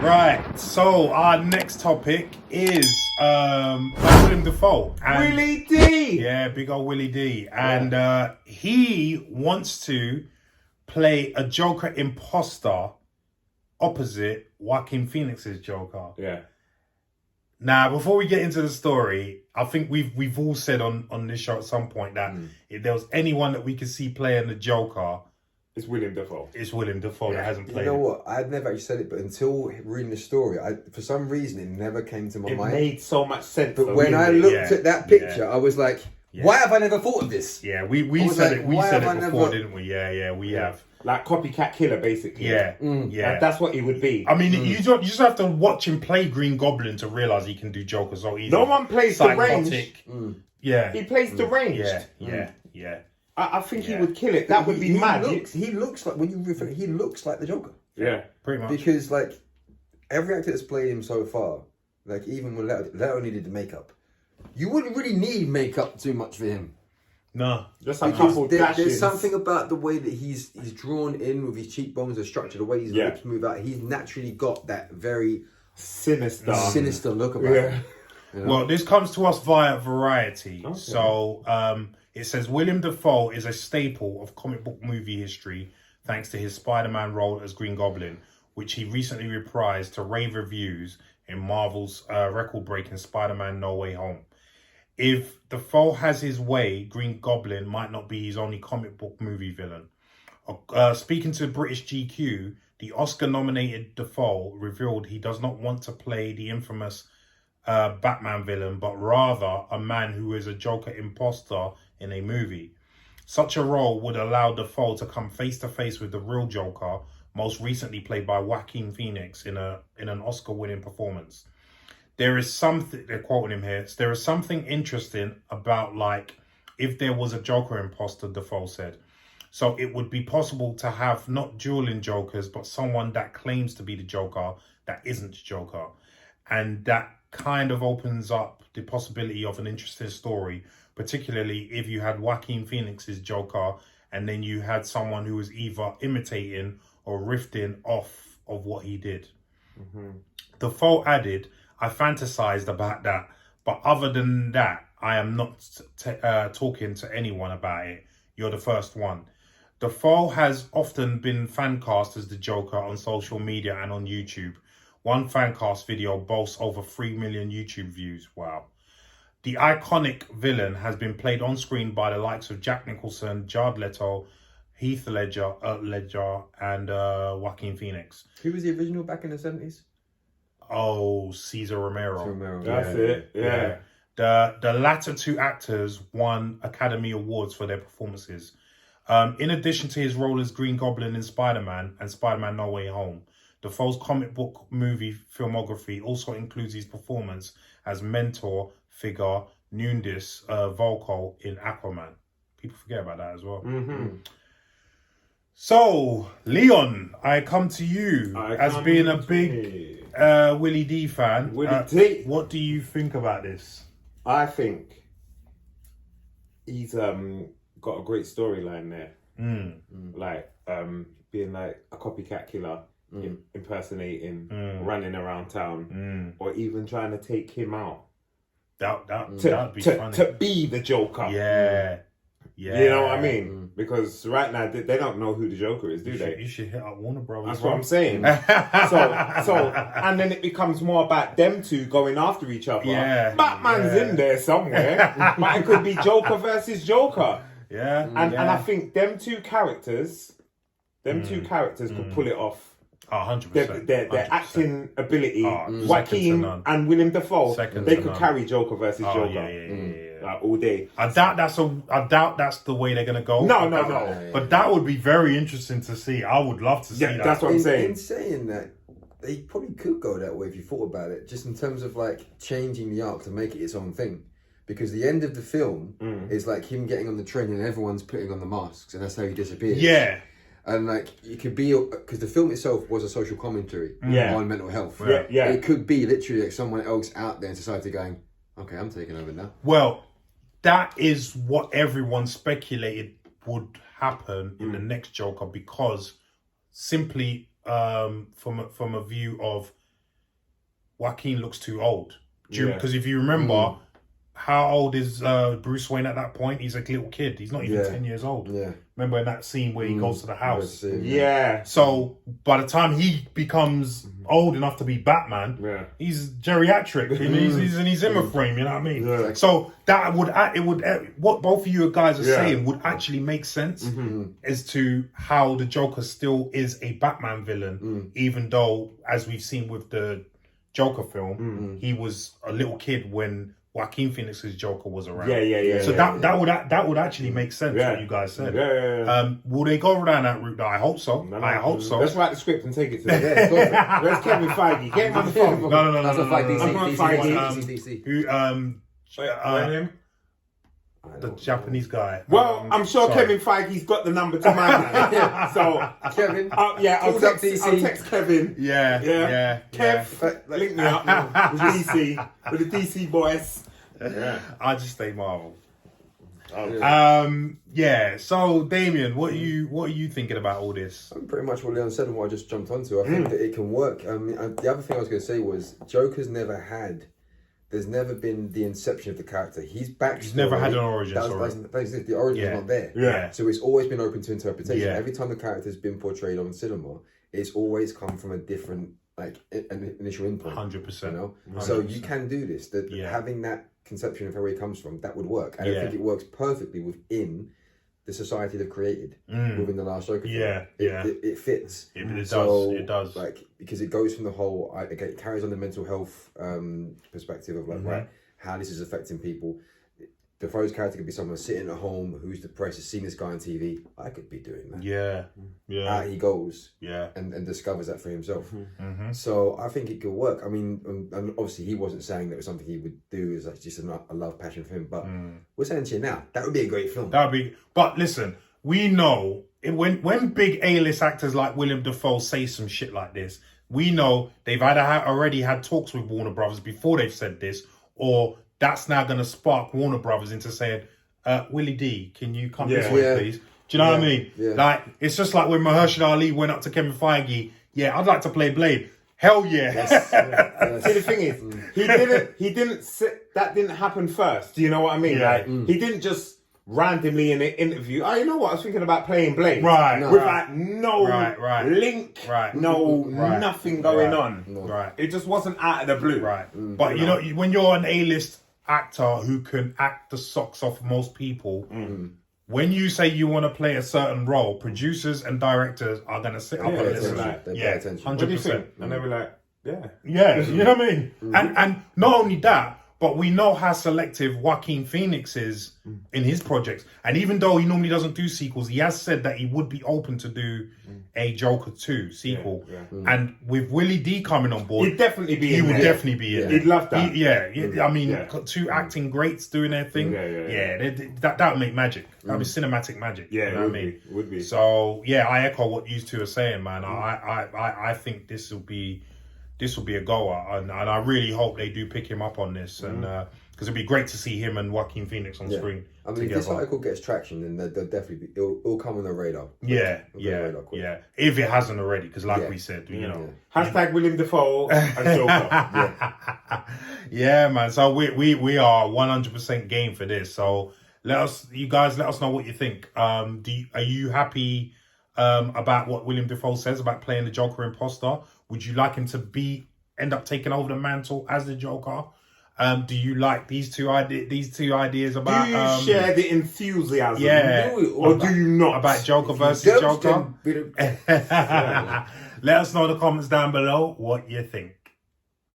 Right, so our next topic is William Dafoe. And, Willie D! Yeah, big old Willie D. And he wants to play a Joker imposter opposite Joaquin Phoenix's Joker. Yeah. Now, before we get into the story, I think we've all said on this show at some point that if there was anyone that we could see playing the Joker, it's William Dafoe. It's William Dafoe that hasn't played. You know what? I'd never actually said it, but until reading the story, for some reason it never came to my mind. It made so much sense. But when I looked at that picture, I was like, why have I never thought of this? Yeah, we said it. We said it before, didn't we? Yeah, we have. Like copycat killer, basically. Yeah. Like, that's what he would be. I mean, you just have to watch him play Green Goblin to realise he can do Joker so easily. No one plays Psychotic. Yeah. He plays deranged. Yeah. I think he would kill it. That would be mad. He looks like, when you refer, he looks like the Joker. Yeah. Pretty much. Because, like, every actor that's played him so far, like, even when Leto needed the makeup, you wouldn't really need makeup too much for him. No. Just a couple dashes. There's something about the way that he's drawn in with his cheekbones, the structure, the way his lips move out. He's naturally got that very sinister look about him. You know? Well, this comes to us via Variety. Okay. So it says William Dafoe is a staple of comic book movie history thanks to his Spider-Man role as Green Goblin, which he recently reprised to rave reviews in Marvel's record-breaking Spider-Man No Way Home. If Dafoe has his way, Green Goblin might not be his only comic book movie villain. Speaking to British GQ, the Oscar-nominated Dafoe revealed he does not want to play the infamous Batman villain, but rather a man who is a Joker imposter in a movie. Such a role would allow Dafoe to come face to face with the real Joker, most recently played by Joaquin Phoenix in an Oscar-winning performance. There is something, they're quoting him here, there is something interesting about, like, if there was a Joker imposter, Dafoe said. So it would be possible to have not dueling Jokers, but someone that claims to be the Joker that isn't Joker. And that kind of opens up the possibility of an interesting story, particularly if you had Joaquin Phoenix's Joker and then you had someone who was either imitating or riffing off of what he did. Dafoe added, I fantasized about that, but other than that, I am not talking to anyone about it. You're the first one. Dafoe has often been fan cast as the Joker on social media and on YouTube. One fan cast video boasts over 3 million YouTube views. Wow. The iconic villain has been played on screen by the likes of Jack Nicholson, Jared Leto, Heath Ledger, and Joaquin Phoenix. Who was the original back in the 70s? Oh, Cesar Romero. That's it. Yeah. The latter two actors won Academy Awards for their performances. In addition to his role as Green Goblin in Spider-Man and Spider-Man No Way Home, Dafoe's comic book movie filmography also includes his performance as mentor figure Nundis Volko in Aquaman. People forget about that as well. So, Leon, I come to you as being a big Willie D fan. Willie D. What do you think about this? I think he's got a great storyline there. Like being like a copycat killer, impersonating, running around town, or even trying to take him out. That'd be funny. To be the Joker. Yeah. You know what I mean? Because right now they don't know who the Joker is, do they? You should hit up Warner Brothers. That's what I'm saying. so, and then it becomes more about them two going after each other. Yeah. Batman's in there somewhere, but it could be Joker versus Joker. Yeah. And I think them two characters could pull it off. 100%. Their acting ability, Joaquin and William Dafoe, they could carry Joker versus Joker. Yeah. Like, all day. I doubt that's the way they're gonna go. No. But that would be very interesting to see. I would love to see that. That's what I'm saying. In saying that, they probably could go that way if you thought about it, just in terms of like changing the arc to make it its own thing. Because the end of the film is like him getting on the train and everyone's putting on the masks, and that's how he disappears. Yeah. And like it could be, because the film itself was a social commentary on mental health. Yeah. It could be literally like someone else out there in society going, okay, I'm taking over now. Well, that is what everyone speculated would happen in the next Joker, because simply from a view of Joaquin looks too old. Because if you Mm. remember, how old is Bruce Wayne at that point? He's a little kid. He's not even 10 years old. Yeah. Remember in that scene where he goes to the house? Yeah. So by the time he becomes old enough to be Batman, he's geriatric. He's in his Zimmer frame. You know what I mean? Yeah. So that would what both of you guys are saying would actually make sense as to how the Joker still is a Batman villain, even though, as we've seen with the Joker film, he was a little kid when Joaquin Phoenix's Joker was around. Yeah. So that would actually make sense what you guys said. Will they go down that route? I hope so. No, I hope so. Let's write the script and take it to them. Where's Kevin Feige? Get him on the phone. No. That's not like I'm not fighting. DC. Who the Japanese guy. Well, I'm sure sorry. Kevin Feige's got the number to my man. So Kevin. I'll text Kevin. Yeah. Kev, link me up with DC, with the DC boys. Yeah. I just stay Marvel. Oh. So Damien, what are you thinking about all this? Pretty much what Leon said and what I just jumped onto. I think that it can work. I mean, the other thing I was going to say was there's never been the inception of the character. He's never had an origin story. The origin is not there. Yeah. So it's always been open to interpretation. Yeah. Every time the character's been portrayed on cinema, it's always come from a different an initial input. 100%. You know, 100%. so you can do this. Having that conception of where he comes from, that would work. And I think it works perfectly within the society they've created within the last Joker film. It fits. It does. Like, because it goes from the whole, it carries on the mental health perspective of right, how this is affecting people. Defoe's character could be someone sitting at home who's depressed, has seen this guy on TV. I could be doing that. Yeah. Out he goes. Yeah. And discovers that for himself. Mm-hmm. So I think it could work. I mean, and obviously he wasn't saying that it was something he would do as like just a love passion for him. But we're saying to you now, that would be a great film. But listen, we know when big A-list actors like William Dafoe say some shit like this, we know they've either already had talks with Warner Brothers before they've said this, or that's now going to spark Warner Brothers into saying, Willie D, can you come this way, please? Do you know what I mean? Yeah. Like, it's just like when Mahershala Ali went up to Kevin Feige, I'd like to play Blade. Hell yeah. Yes. See, the thing is, he didn't that didn't happen first. Do you know what I mean? Yeah. Like, he didn't just randomly in an interview, you know what, I was thinking about playing Blade. Right. With like no link, nothing going on. Right. It just wasn't out of the blue. Right. But you know, when you're an A-list actor who can act the socks off most people, when you say you want to play a certain role, producers and directors are going to sit up and listen. They pay attention. 100%. What do you think? And they were like, Yeah, you know what I mean? And not only that, but we know how selective Joaquin Phoenix is in his projects. And even though he normally doesn't do sequels, he has said that he would be open to do a Joker 2 sequel. And with Willie D coming on board, he'd definitely be he would definitely be in. He'd love that. I mean, two acting greats doing their thing. That would make magic. That would be cinematic magic. Yeah, you know what I mean? It would be. So, I echo what you two are saying, man. I think this will be a goer, and I really hope they do pick him up on this, and because it'd be great to see him and Joaquin Phoenix on screen. I mean, if this article gets traction, then they'll definitely it'll come on the radar. If it hasn't already, because we said, you know, hashtag William Dafoe and Joker. Yeah, man. So we are 100% game for this. So you guys let us know what you think. Are you happy about what William Dafoe says about playing the Joker imposter? Would you like him to end up taking over the mantle as the Joker? Do you like these two ideas about? Do you share the enthusiasm? Yeah, or do you not? About Joker versus Joker? Let us know in the comments down below what you think.